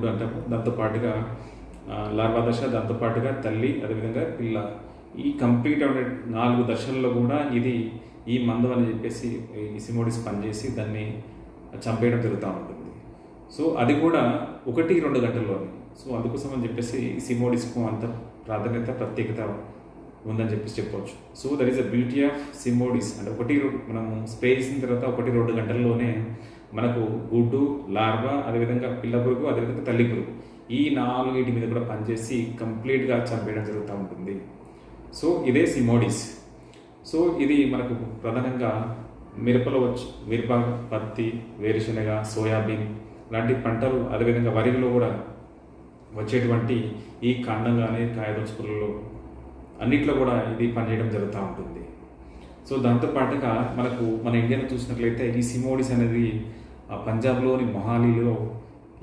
గుడ్డు అంటాము. దాంతోపాటుగా లార్వా దశ, దాంతోపాటుగా తల్లి, అదేవిధంగా పిల్ల. ఈ కంప్లీట్ 4 దశల్లో కూడా ఇది ఈ మందు అని చెప్పేసి ఈ సిమోడిస్ పనిచేసి దాన్ని చంపేయడం జరుగుతూ ఉంటుంది. సో అది కూడా 1-2 గంటల్లోనే. సో అందుకోసం అని చెప్పేసి ఈ సిమోడిస్కు అంత ప్రాధాన్యత, ప్రత్యేకత ఉందని చెప్పేసి చెప్పవచ్చు. So that is the beauty of సిమోడిస్. అంటే మనము స్ప్రే చేసిన తర్వాత 1-2 గంటల్లోనే మనకు గుడ్డు, లార్వా, అదేవిధంగా పిల్ల పురుగు, అదేవిధంగా తల్లి పురుగు, ఈ 4 మీద కూడా పనిచేసి కంప్లీట్గా చంపేయడం జరుగుతూ ఉంటుంది. సో ఇదే సిమోడిస్. సో ఇది మనకు ప్రధానంగా మిరపలో మిరప, పత్తి, వేరుశనగ, సోయాబీన్ లాంటి పంటలు, అదేవిధంగా వరిలో కూడా వచ్చేటువంటి ఈ కాండం కానీ కాయదొచ్చు పురుగులు అన్నిట్లో కూడా ఇది పనిచేయడం జరుగుతూ ఉంటుంది. సో దాంతోపాటుగా మన ఇండియాలో చూసినట్లయితే ఈ సిమోడిస్ అనేది పంజాబ్లోని మొహాలీలో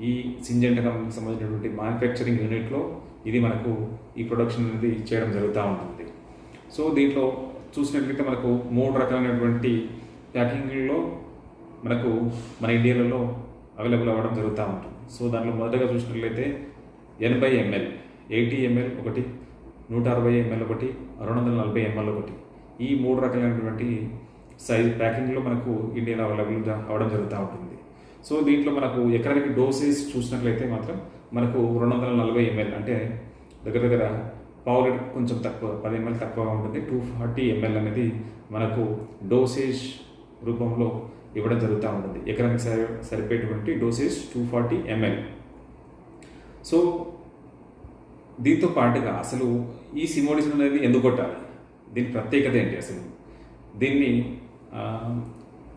ఈ సింజెంటా కంపెనీకి సంబంధించినటువంటి మ్యానుఫ్యాక్చరింగ్ యూనిట్లో ఇది మనకు ఈ ప్రొడక్షన్ అనేది చేయడం జరుగుతూ ఉంటుంది. సో దీంట్లో చూసినట్లయితే మనకు 3 రకాలైనటువంటి ప్యాకింగ్లో మన ఇండియాలో అవైలబుల్ అవ్వడం జరుగుతూ ఉంటుంది. సో దాంట్లో మొదటగా చూసినట్లయితే 80 ml, 80 ml ఒకటి, 160 ml ఒకటి, 240 ml ఒకటి, ఈ 3 రకాలైనటువంటి సైజ్ ప్యాకింగ్లో మనకు ఇండియాలో అవైలబుల్ అవ్వడం జరుగుతూ ఉంటుంది. సో దీంట్లో మనకు ఎకరానికి డోసేజ్ చూసినట్లయితే మాత్రం మనకు 240 ml, అంటే దగ్గర దగ్గర పావు లీటర్ కొంచెం తక్కువ, 10 ml తక్కువగా ఉంటుంది. 240 ml అనేది మనకు డోసేజ్ రూపంలో ఇవ్వడం జరుగుతూ ఉంటుంది. ఎకరానికి సరిపోయేటువంటి డోసేజ్ 240 ml. సో దీంతో పాటుగా అసలు ఈ సిమోడిస్ అనేది ఎందుకు కొట్టాలి, దీని ప్రత్యేకత ఏంటి, అసలు దీన్ని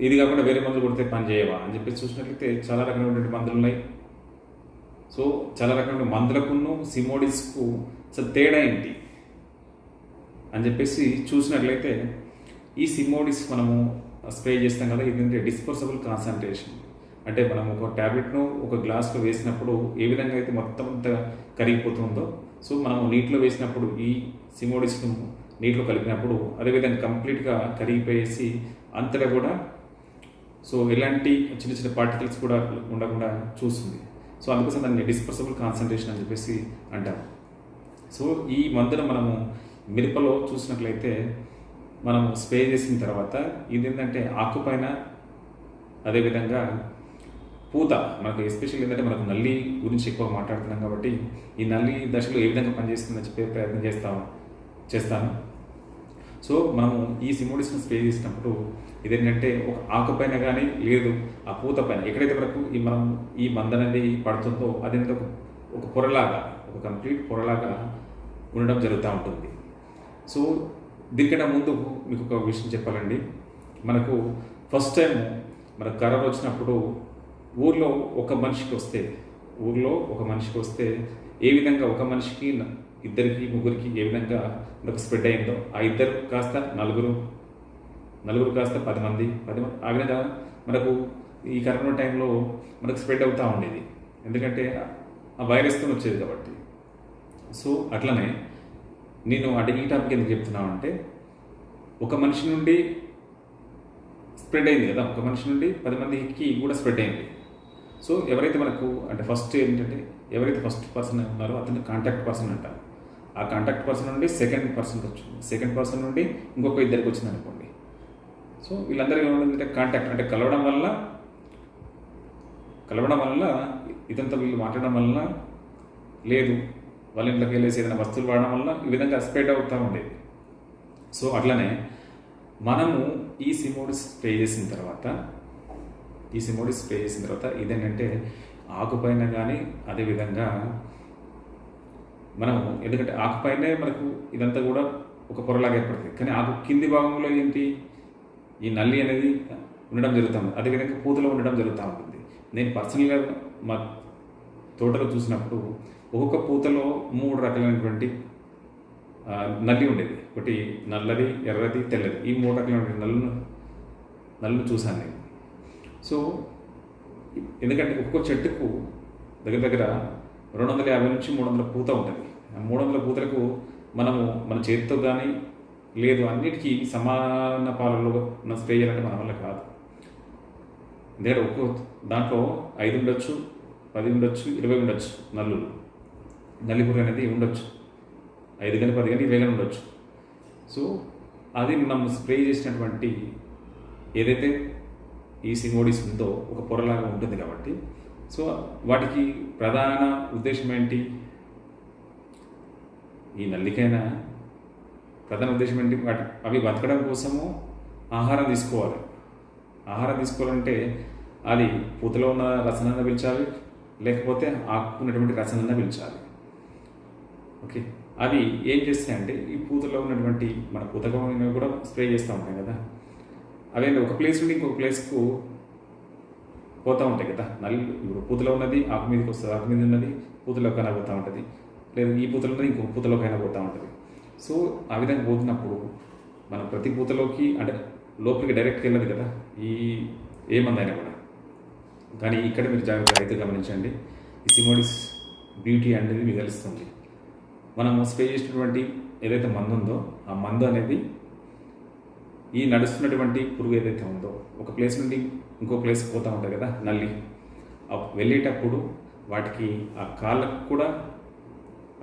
ఇది కాకుండా వేరే మందులు కొడితే పని చేయవా అని చెప్పేసి చూసినట్లయితే చాలా రకమైనటువంటి మందులు ఉన్నాయి. సో చాలా రకమైన మందులకును సిమోడిస్కు అసలు తేడా ఏంటి అని చెప్పేసి చూసినట్లయితే ఈ సిమోడిస్ మనము స్ప్రే చేస్తాం కదా, ఇది డిస్పర్సబుల్ కాన్సన్ట్రేషన్. అంటే మనం ఒక ట్యాబ్లెట్ను ఒక గ్లాస్లో వేసినప్పుడు ఏ విధంగా అయితే మొత్తం అంతా కరిగిపోతుందో, సో మనము నీటిలో వేసినప్పుడు ఈ సిమోడిస్ను నీటిలో కలిపినప్పుడు అదేవిధంగా కంప్లీట్గా కరిగిపోయేసి అంతటా కూడా సో ఎలాంటి చిన్న చిన్న పార్టికల్స్ కూడా ఉండకుండా చూస్తుంది. సో అందుకోసం దాన్ని డిస్పర్సబుల్ కాన్సన్ట్రేషన్ అని చెప్పేసి అంటాం. సో ఈ మందును మనము మిరపలో చూసినట్లయితే మనము స్ప్రే చేసిన తర్వాత ఇది ఏంటంటే ఆకుపైన, అదేవిధంగా పూత, మనకు ఎస్పెషల్లీ ఏంటంటే మనకు నల్లి గురించి ఎక్కువ మాట్లాడుతున్నాం కాబట్టి ఈ నల్లి దశలో ఏ విధంగా పనిచేస్తుందని చెప్పే ప్రయత్నం చేస్తాను. సో మనము ఈ సిమోడిస్ను స్ప్రే చేసినప్పుడు ఇదేంటంటే ఒక ఆకుపైన కానీ లేదు ఆ పూత పైన ఎక్కడైతే వరకు మనం ఈ మందు అనేది పడుతుందో అది ఒక పొరలాగా, ఒక కంప్లీట్ పొరలాగా ఉండడం జరుగుతూ ఉంటుంది. సో దీనికంటే ముందు మీకు ఒక విషయం చెప్పాలండి. మనకు ఫస్ట్ టైం మనకు కరోనా వచ్చినప్పుడు ఊర్లో ఒక మనిషికి వస్తే ఏ విధంగా ఒక మనిషికి 2-3 ఏ విధంగా మనకు స్ప్రెడ్ అయిందో, ఆ 2 కాస్త 4 కాస్త 10 మంది, ఆ విధంగా మనకు ఈ కరోనా టైంలో మనకు స్ప్రెడ్ అవుతూ ఉండేది. ఎందుకంటే ఆ వైరస్తో వచ్చేది కాబట్టి. సో అట్లనే నేను ఈ టాపిక్ ఎందుకు చెప్తున్నాను అంటే, ఒక మనిషి నుండి స్ప్రెడ్ అయింది కదా, ఒక మనిషి నుండి 10 మందికి కూడా స్ప్రెడ్ అయింది. సో ఎవరైతే మనకు అంటే ఫస్ట్ ఏంటంటే ఎవరైతే ఫస్ట్ పర్సన్ ఉన్నారో అతన్ని కాంటాక్ట్ పర్సన్ అంటారు. ఆ కాంటాక్ట్ పర్సన్ నుండి సెకండ్ పర్సన్కి వచ్చింది, సెకండ్ పర్సన్ నుండి ఇంకొక 2 వచ్చింది అనుకోండి. సో వీళ్ళందరూ ఏమంటే కాంటాక్ట్ అంటే కలవడం వల్ల ఇదంతా వీళ్ళు మాట్లాడడం వల్ల, లేదు వాళ్ళ ఇంట్లోకి వెళ్ళేసి ఏదైనా వస్తువులు వాడడం వల్ల ఈ విధంగా స్ప్రెడ్ అవుతూ ఉండేది. సో అట్లనే మనము ఈ సిమోడిస్ స్ప్రే చేసిన తర్వాత ఇదేంటంటే ఆకుపైన కానీ, అదేవిధంగా మనము ఎందుకంటే ఆకుపైనే మనకు ఇదంతా కూడా ఒక పొరలాగా ఏర్పడుతుంది, కానీ ఆకు కింది భాగంలో ఏంటి ఈ నల్లి అనేది ఉండడం జరుగుతుంది, అదేవిధంగా పూతలో ఉండడం జరుగుతూ ఉంటుంది. నేను పర్సనల్గా మా తోటలో చూసినప్పుడు ఒక్కొక్క పూతలో 3 రకాలైనటువంటి నల్లి ఉండేది. ఒకటి నల్లది, ఎర్రది, తెల్లది, ఈ 3 రకాలైనటువంటి నల్లును చూశాను నేను. సో ఎందుకంటే ఒక్కొక్క చెట్టుకు దగ్గర 250 నుంచి 300 పూత ఉంటుంది. ఆ 300 పూతలకు మన చేతితో కానీ లేదు అన్నిటికీ సమాన పాలలో స్ప్రే చేయాలంటే మన వల్ల కాదు. ఎందుకంటే ఒక్కో దాంట్లో 5 ఉండొచ్చు, 10 ఉండొచ్చు, 20 ఉండొచ్చు నల్లులు. నల్లి పురుగు అనేది ఉండొచ్చు, 5 కానీ 10 కానీ 20 కానీ ఉండొచ్చు. సో అది మనం స్ప్రే చేసినటువంటి ఏదైతే ఈ సిమోడిస్ ఉందో ఒక పొరలాగా ఉంటుంది కాబట్టి, సో వాటికి ప్రధాన ఉద్దేశం ఏంటి? ఈ నల్లికైనా ప్రధాన ఉద్దేశం ఏంటి? అవి బతకడం కోసము ఆహారం తీసుకోవాలి. ఆహారం తీసుకోవాలంటే అది పూతలో ఉన్న రసనన్నా పీల్చాలి, లేకపోతే ఆకున్నటువంటి రసనన్నా పీల్చాలి. ఓకే, అవి ఏం చేస్తాయంటే ఈ పూతలో ఉన్నటువంటి మన పూతకం కూడా స్ప్రే చేస్తూ ఉంటాయి కదా, అవే ఒక ప్లేస్ నుండి ఇంకొక ప్లేస్కు పోతూ ఉంటాయి కదా. ఇప్పుడు పూతలో ఉన్నది ఆకు మీదకి వస్తుంది, ఆకు మీద ఉన్నది పూతలోకైనా పోతూ ఉంటుంది, లేదు ఈ పూతలో ఉన్నది ఇంకొక పూతలోకైనా పోతూ ఉంటుంది. సో ఆ విధంగా పోతున్నప్పుడు మనం ప్రతి పూతలోకి అంటే లోపలికి డైరెక్ట్గా వెళ్ళదు కదా ఈ ఏ మందైనా కూడా. కానీ ఇక్కడ మీరు జాగ్రత్తగా అయితే గమనించండి, ఈ సిమోడిస్ బ్యూటీ అనేది మీకు తెలుస్తుంది. మనం స్ప్రే చేసినటువంటి ఏదైతే మందు ఉందో ఆ మందు అనేది ఈ నడుస్తున్నటువంటి పురుగు ఏదైతే ఉందో ఒక ప్లేస్ నుండి ఇంకో ప్లేస్కి పోతూ ఉంటాయి కదా నల్లి, వెళ్ళేటప్పుడు వాటికి ఆ కాళ్ళకు కూడా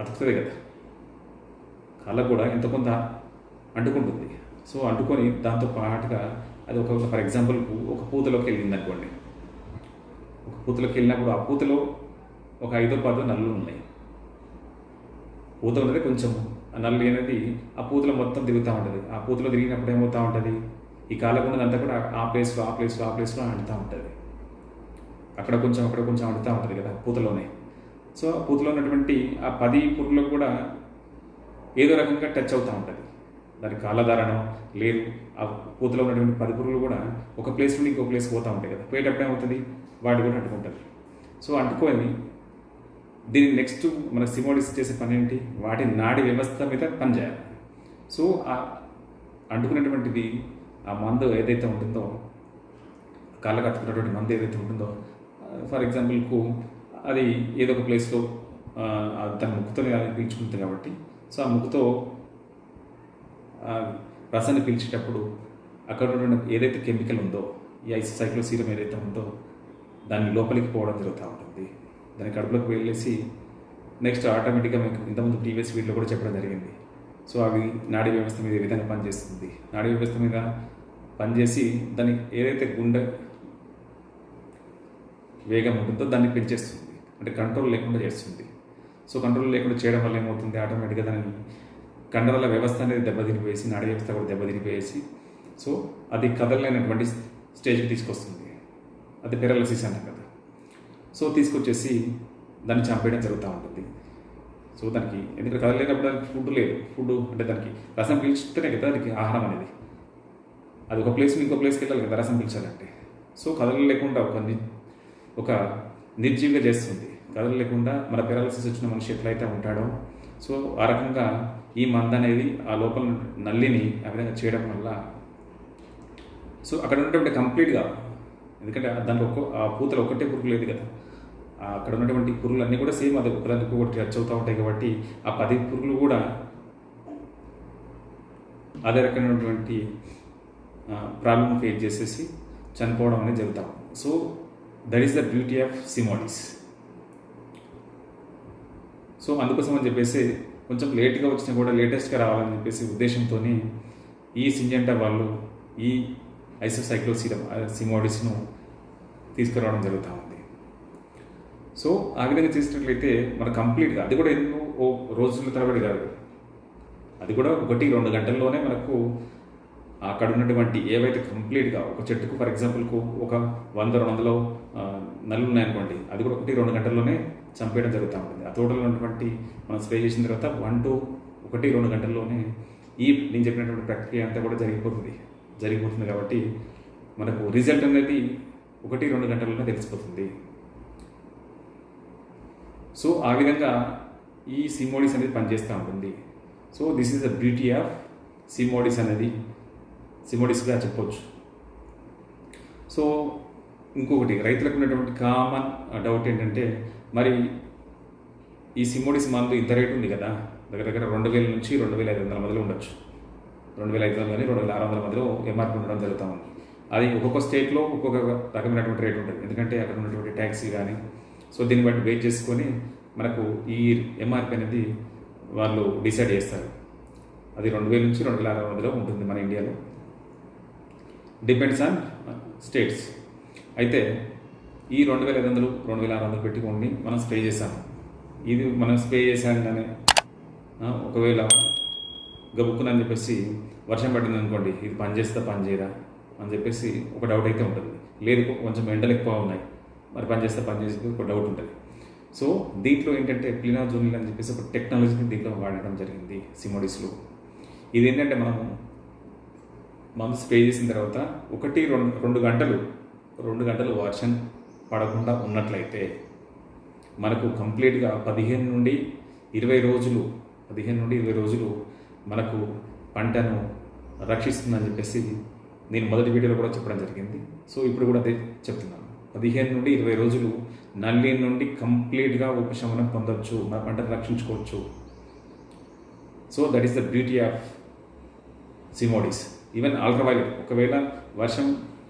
అతుకుతుంది కదా, కాళ్ళకు కూడా ఎంత కొంత అంటుకుంటుంది. సో అంటుకొని దాంతో పాటుగా అది ఫర్ ఎగ్జాంపుల్కు ఒక పూతలోకి వెళ్ళింది అనుకోండి, ఒక పూతలోకి వెళ్ళినప్పుడు ఆ పూతలో ఒక 5-10 నల్లులు ఉన్నాయి. పూత ఉన్నది కొంచెం, ఆ నల్లి అనేది ఆ పూతలో మొత్తం తిరుగుతూ ఉంటుంది. ఆ పూతలో తిరిగినప్పుడు ఏమవుతూ ఉంటుంది, ఈ కాళ్ళకు ఉన్నదంతా కూడా ఆ ప్లేస్లో అంటుతూ ఉంటుంది. అక్కడ కొంచెం అంటుతూ ఉంటుంది కదా పూతలోనే. సో ఆ పూతలో ఉన్నటువంటి ఆ 10 పురుగులకు కూడా ఏదో రకంగా టచ్ అవుతూ ఉంటుంది. దాని కాళ్ళధారణం లేదు, ఆ పూతలో ఉన్నటువంటి 10 పురుగులు కూడా ఒక ప్లేస్ నుండి ఇంకో ప్లేస్కి పోతూ ఉంటాయి కదా, పోయేటప్పుడు ఏమవుతుంది వాటి కూడా అంటుకుంటుంది. సో అంటుకొని దీని నెక్స్ట్ మన సిమోడిస్ చేసే పని ఏంటి, వాటి నాడి వ్యవస్థ మీద పనిచేయాలి. సో ఆ అంటుకున్నటువంటిది ఆ మందు ఏదైతే ఉంటుందో, కాళ్ళకు అతుకున్నటువంటి మందు ఏదైతే ఉంటుందో, ఫర్ ఎగ్జాంపుల్కు అది ఏదో ఒక ప్లేస్లో తన ముక్కుతోనే పీల్చుకుంటుంది కాబట్టి, సో ఆ ముక్కుతో రసాన్ని పీల్చేటప్పుడు అక్కడ ఉన్నటువంటి ఏదైతే కెమికల్ ఉందో, ఈ ఐసోసైక్లోసీరం ఏదైతే ఉందో దాని లోపలికి పోవడం జరుగుతూ ఉంటుంది. దాని కడుపులోకి వెళ్ళేసి నెక్స్ట్ ఆటోమేటిక్గా మీకు ఇంతకుముందు ప్రీవియస్ వీడియోలో కూడా చెప్పడం జరిగింది. సో అవి నాడీ వ్యవస్థ మీద ఏ విధంగా పనిచేస్తుంది, నాడీ వ్యవస్థ మీద పనిచేసి దాని ఏదైతే గుండె వేగం ఉంటుందో దాన్ని పెంచేస్తుంది, అంటే కంట్రోల్ లేకుండా చేస్తుంది. సో కంట్రోల్ లేకుండా చేయడం వల్ల ఏమవుతుంది, ఆటోమేటిక్గా దాని కండరాల వ్యవస్థ అనేది దెబ్బతినిపోయేసి, నాడీ వ్యవస్థ కూడా దెబ్బతినిపోయేసి, సో అది కదలలేనటువంటి స్టేజ్కి తీసుకొస్తుంది. అది పెరాలసిస్ అంటాం కదా. సో తీసుకొచ్చేసి దాన్ని చంపేయడం జరుగుతూ ఉంటుంది. సో దానికి ఎందుకంటే కదలలేనప్పుడు దానికి ఫుడ్ లేదు, ఫుడ్ అంటే దానికి రసం పీల్చితేనే కదా దానికి ఆహారం అనేది. అది ఒక ప్లేస్ ఇంకో ప్లేస్కి వెళ్ళాలి కదా రసం పీల్చాలంటే. సో కదలలేకుండా ఒక నిర్జీవిగా చేస్తుంది. కదలలేకుండా మన పెరాలసిస్ వచ్చిన మనిషి ఎట్లయితే ఉంటాడో, సో ఆ రకంగా ఈ మంద అనేది ఆ లోపల నల్లిని ఆ విధంగా చేయడం వల్ల సో అక్కడ ఉన్నటువంటి కంప్లీట్గా, ఎందుకంటే దాంట్లో ఆ పూతలో ఒకటే పురుగు లేదు కదా, అక్కడ ఉన్నటువంటి పురుగులు అన్నీ కూడా సేమ్ అది ఒకదానికి ఒకటి టచ్ అవుతూ ఉంటాయి కాబట్టి ఆ 10 పురుగులు కూడా అదే రకమైనటువంటి ప్రాబ్లమ్ ఫేస్ చేసేసి చనిపోవడం అనేది జరుగుతాం. So that is the beauty of సిమోడిస్. సో అందుకోసం అని చెప్పేసి కొంచెం లేట్గా వచ్చినా కూడా లేటెస్ట్గా రావాలని చెప్పేసి ఉద్దేశంతో ఈ సింజెంటా వాళ్ళు ఈ ఐసోసైక్లోసీరం సిమోడిస్ను తీసుకురావడం జరుగుతూ ఉంది. సో ఆ విధంగా చేసినట్లయితే మన కంప్లీట్గా అది కూడా ఎన్నో రోజుల తరబడి కాదు, అది కూడా 1-2 గంటల్లోనే మనకు అక్కడ ఉన్నటువంటి ఏవైతే కంప్లీట్గా ఒక చెట్టుకు ఫర్ ఎగ్జాంపుల్కు ఒక 100-200 నల్లు ఉన్నాయనుకోండి, అది కూడా 1-2 గంటల్లోనే చంపేయడం జరుగుతూ ఉంటుంది. ఆ తోటలో ఉన్నటువంటి మనం స్ప్రే చేసిన తర్వాత 1-2 గంటల్లోనే నేను చెప్పినటువంటి ప్రక్రియ అంతా కూడా జరిగిపోతుంది కాబట్టి మనకు రిజల్ట్ అనేది 1-2 గంటల్లోనే తెలిసిపోతుంది. సో ఆ విధంగా ఈ సిమోడిస్ అనేది పనిచేస్తూ ఉంటుంది. So this is the beauty of సిమోడిస్ అనేది సిమోడిస్గా చెప్పవచ్చు. సో ఇంకొకటి రైతులకు ఉన్నటువంటి కామన్ డౌట్ ఏంటంటే, మరి ఈ సిమోడిస్ మందు ఇంత రేటు ఉంది కదా, దగ్గర 2000 నుంచి 2500 మధ్యలో ఉండొచ్చు, 2500 కానీ 2600 మధ్యలో ఎంఆర్పీ ఉండడం జరుగుతూ ఉంది. అది ఒక్కొక్క స్టేట్లో ఒక్కొక్క రకమైనటువంటి రేటు ఉంటుంది, ఎందుకంటే అక్కడ ఉన్నటువంటి ట్యాక్సీ కానీ సో దీన్ని బట్టి వెయిట్ చేసుకొని మనకు ఈ ఎంఆర్పి అనేది వాళ్ళు డిసైడ్ చేస్తారు. అది 2000 నుంచి 2600 ఉంటుంది మన ఇండియాలో, డిపెండ్స్ ఆన్ స్టేట్స్. అయితే ఈ 2500 2600 పెట్టుకొని మనం స్ప్రే చేసాము. ఇది మనం స్ప్రే చేసాం కానీ ఒకవేళ గబుక్కునని చెప్పేసి వర్షం పట్టింది అనుకోండి, ఇది పని చేస్తా పని చేయదా అని చెప్పేసి ఒక డౌట్ అయితే ఉంటుంది. లేదు కొంచెం ఎండలు ఎక్కువ ఉన్నాయి, మరి పని చేస్తే పని చేసి ఒక డౌట్ ఉంటుంది. సో దీంట్లో ఏంటంటే ప్లినాజోనిల్ అని చెప్పేసి ఒక టెక్నాలజీని దీంట్లో వాడడం జరిగింది సిమోడిస్లో. ఇది ఏంటంటే మనము మందు స్ప్రే చేసిన తర్వాత 2 గంటలు వర్షం పడకుండా ఉన్నట్లయితే మనకు కంప్లీట్గా 15 నుండి 20 రోజులు మనకు పంటను రక్షిస్తుందని చెప్పేసి నేను మొదటి వీడియోలో కూడా చెప్పడం జరిగింది. సో ఇప్పుడు కూడా అదే చెప్తున్నాను. 15 నుండి 20 రోజులు నల్లి నుండి కంప్లీట్గా ఉపశమనం పొందవచ్చు, మన పంటను రక్షించుకోవచ్చు. So that is the beauty of సిమోడిస్. ఈవెన్ అల్ట్రావైలెట్, ఒకవేళ వర్షం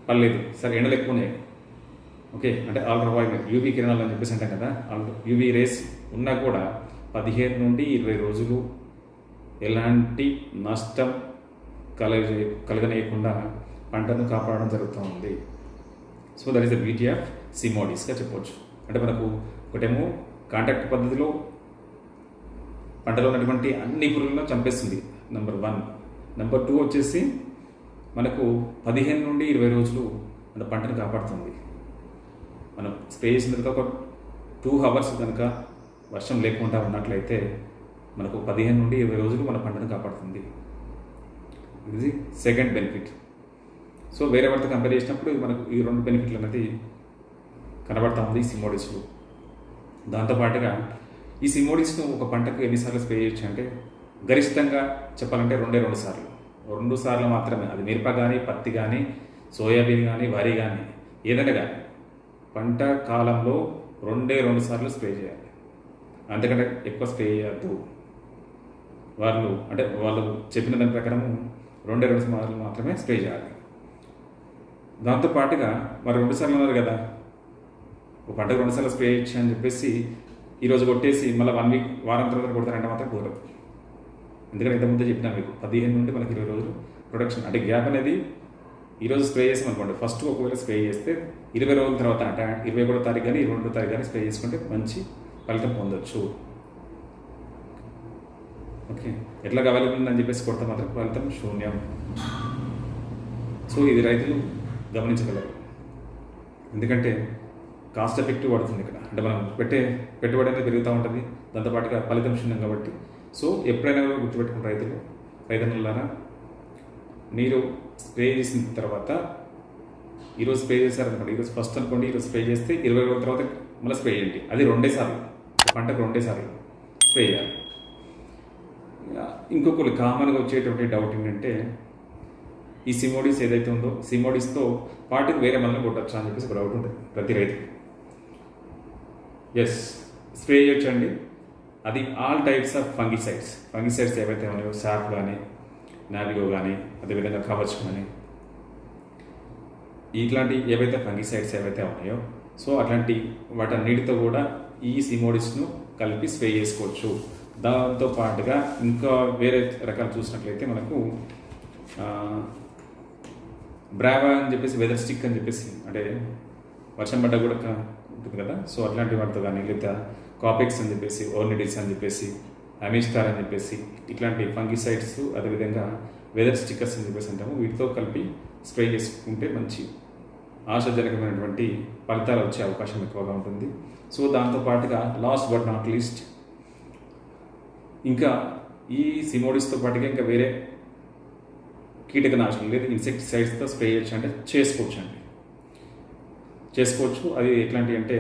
పడలేదు, సరే ఎండలు ఎక్కువ ఉన్నాయి, ఓకే, అంటే అల్ట్రావైలెట్ యూవీ కిరణాలు అని చెప్పేసి అంటాం కదా, యూవీ రేస్ ఉన్నా కూడా 15 నుండి 20 రోజులు ఎలాంటి నష్టం కలగనీయకుండా పంటను కాపాడడం జరుగుతూ ఉంది. So that is the beauty of సిమోడిస్గా చెప్పవచ్చు. అంటే మనకు ఒకటేమో కాంటాక్ట్ పద్ధతిలో పంటలో ఉన్నటువంటి అన్ని పురుగులను చంపేస్తుంది, నెంబర్ 1. నెంబర్ 2 వచ్చేసి మనకు 15 నుండి 20 రోజులు మన పంటను కాపాడుతుంది. మనం స్ప్రే చేసిన తర్వాత ఒక 2 అవర్స్ కనుక వర్షం లేకుండా ఉన్నట్లయితే మనకు 15 నుండి 20 రోజులు మన పంటను కాపాడుతుంది. ఇది సెకండ్ బెనిఫిట్. సో వేరే వాటితో కంపేర్ చేసినప్పుడు మనకు ఈ 2 బెనిఫిట్లు అనేది కనబడతా ఉంది ఈ సిమోడిస్లో. దాంతోపాటుగా ఈ సిమోడిస్ను ఒక పంటకు ఎన్నిసార్లు స్ప్రే చేయొచ్చు అంటే గరిష్టంగా చెప్పాలంటే 2 సార్లు. 2 సార్లు మాత్రమే. అది మిరప కానీ, పత్తి కానీ, సోయాబీన్ కానీ, వరి కానీ, ఏదైనా కానీ పంట కాలంలో 2 సార్లు స్ప్రే చేయాలి. అంతకంటే ఎక్కువ స్ప్రే చేయద్దు. వాళ్ళు చెప్పిన దాని ప్రకారం 2 సార్లు మాత్రమే స్ప్రే చేయాలి. దాంతోపాటుగా మరి 2 సార్లు అన్నారు కదా, ఒక పంటకు 2 సార్లు స్ప్రే చేయొచ్చు అని చెప్పేసి ఈరోజు కొట్టేసి మళ్ళీ 1 వీక్ వారం తర్వాత కొడతారంటే మాత్రం కుదరదు. ఎందుకంటే ఇంతకుముందే చెప్పినా మీకు 15 నుండి మనకి 20 రోజులు ప్రొడక్షన్, అంటే గ్యాప్ అనేది ఈరోజు స్ప్రే చేసాం అనుకోండి, ఫస్ట్ ఒకవేళ స్ప్రే చేస్తే 20 రోజుల తర్వాత అంటే 21వ తారీఖు కానీ 22వ తారీఖు కానీ స్ప్రే చేసుకుంటే మంచి ఫలితం పొందొచ్చు. ఓకే, ఎట్లా అవైలబుల్ ఉందని చెప్పేసి కొడితే మాత్రం ఫలితం శూన్యం. సో ఇది రైతులు గమనించగలరు. ఎందుకంటే కాస్ట్ ఎఫెక్టివ్ పడుతుంది ఇక్కడ. అంటే మనం పెట్టుబడి అనేది పెరుగుతూ ఉంటుంది, దాంతోపాటుగా ఫలితం శూన్యం కాబట్టి. సో ఎప్పుడైనా గుర్తుపెట్టుకున్న రైతన్నులారా, మీరు స్ప్రే చేసిన తర్వాత ఈరోజు స్ప్రే చేశారనుకోండి, ఈరోజు ఫస్ట్ అనుకోండి, ఈరోజు స్ప్రే చేస్తే 20 రోజుల తర్వాత మళ్ళీ స్ప్రే చేయండి. అది 2 సార్లు, పంటకు 2 సార్లు స్ప్రే చేయాలి. ఇంకొకరు కామన్గా వచ్చేటువంటి డౌట్ ఏంటంటే ఈ సిమోడిస్ ఏదైతే ఉందో, సిమోడిస్తో పాటుకు వేరే మందులు కొట్టచ్చా అని చెప్పేసి ఒక డౌట్ ఉంటుంది ప్రతి రైతుకి. ఎస్, స్ప్రే చేయొచ్చండి. అది ఆల్ టైప్స్ ఆఫ్ ఫంగిసైడ్స్ ఏవైతే ఉన్నాయో, సాఫ్ కానీ, నావిగో కానీ, అదేవిధంగా కవచ్ కానీ, ఇట్లాంటి ఏవైతే ఫంగిసైడ్స్ ఏవైతే ఉన్నాయో, సో అట్లాంటి వాటన్నిటితో కూడా ఈ సిమోడిస్ను కలిపి స్ప్రే చేసుకోవచ్చు. దాంతో పాటుగా ఇంకా వేరే రకాలు చూసినట్లయితే మనకు బ్రావా అని చెప్పేసి, వెదర్ స్టిక్ అని చెప్పేసి, అంటే వర్షం పడ్డ కూడా ఉంటుంది కదా, సో అట్లాంటి వాటితో కానీ, లేదా కాపెక్స్ అని చెప్పేసి, ఓర్నిడిస్ అని చెప్పేసి, అమిస్టార్ అని చెప్పేసి, ఇట్లాంటి ఫంగిసైడ్స్, అదేవిధంగా వెదర్ స్టిక్కర్స్ అని చెప్పేసి అంటాము, వీటితో కలిపి స్ప్రే చేసుకుంటే మంచి ఆశాజనకమైనటువంటి ఫలితాలు వచ్చే అవకాశం ఎక్కువగా ఉంటుంది. సో దాంతోపాటుగా లాస్ట్ బట్ నాట్ లీస్ట్, ఇంకా ఈ సిమోడిస్తో పాటుగా ఇంకా వేరే కీటకనాశనం లేదా ఇన్సెక్టిసైడ్స్తో స్ప్రే చేయొచ్చు అంటే చేసుకోవచ్చు. అది ఎట్లాంటి అంటే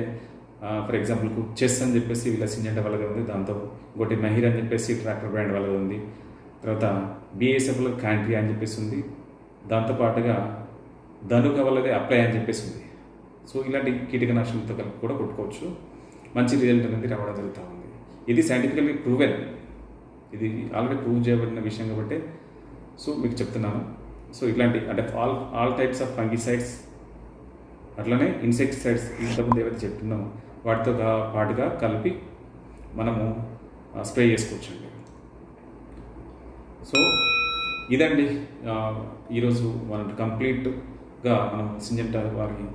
ఫర్ ఎగ్జాంపుల్కు చెస్ అని చెప్పేసి వీళ్ళ సింజెంటా వాళ్ళది ఉంది, దాంతో ఇంకోటి మహిర్ అని చెప్పేసి ట్రాక్టర్ బ్రాండ్ వాళ్ళది ఉంది, తర్వాత బిఎస్ఎఫ్లో క్యాంట్రీ అని చెప్పేసి ఉంది, దాంతోపాటుగా ధనుక వాళ్ళది అప్లై అని చెప్పేసి ఉంది. సో ఇలాంటి కీటకనాశనంతో కలిపి కూడా కొట్టుకోవచ్చు, మంచి రిజల్ట్ అనేది రావడం జరుగుతూ ఉంది. ఇది సైంటిఫికల్లీ ప్రూవెన్, ఇది ఆల్రెడీ ప్రూవ్ చేయబడిన విషయం కాబట్టి సో మీకు చెప్తున్నాను. సో ఇట్లాంటి అంటే ఆల్ టైప్స్ ఆఫ్ ఫంగిసైడ్స్, అట్లనే ఇన్సెక్టిసైడ్స్ ఇంతకుముందు ఏవైతే చెప్తున్నామో వాటితో పాటుగా కలిపి మనము స్ప్రే చేసుకోవచ్చండి. సో ఇదండి ఈరోజు మనం కంప్లీట్గా మనం సింజెంటా వారి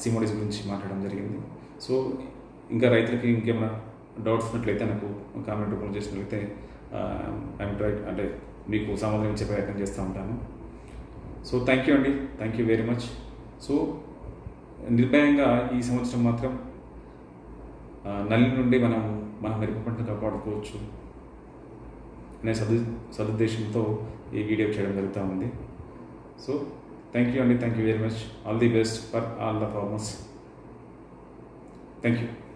సిమోడిస్ గురించి మాట్లాడడం జరిగింది. సో ఇంకా రైతులకి ఇంకేమైనా డౌట్స్ ఉన్నట్లయితే నాకు కామెంట్ రూపంలో చేసినట్లయితే ఐఎమ్ ట్రై అంటే మీకు సమాధానం ఇచ్చే ప్రయత్నం చేస్తూ ఉంటాను. సో థ్యాంక్ యూ అండి, thank you very much. So నిర్భయంగా ఈ సంవత్సరం మాత్రం నల్లి నుండి మన మిరప పంటను కాపాడుకోవచ్చు అనే సదుద్దేశంతో ఈ వీడియో చేయడం జరుగుతూ ఉంది. సో థ్యాంక్ యూ అండి, thank you very much. All the best for all the farmers. Thank you.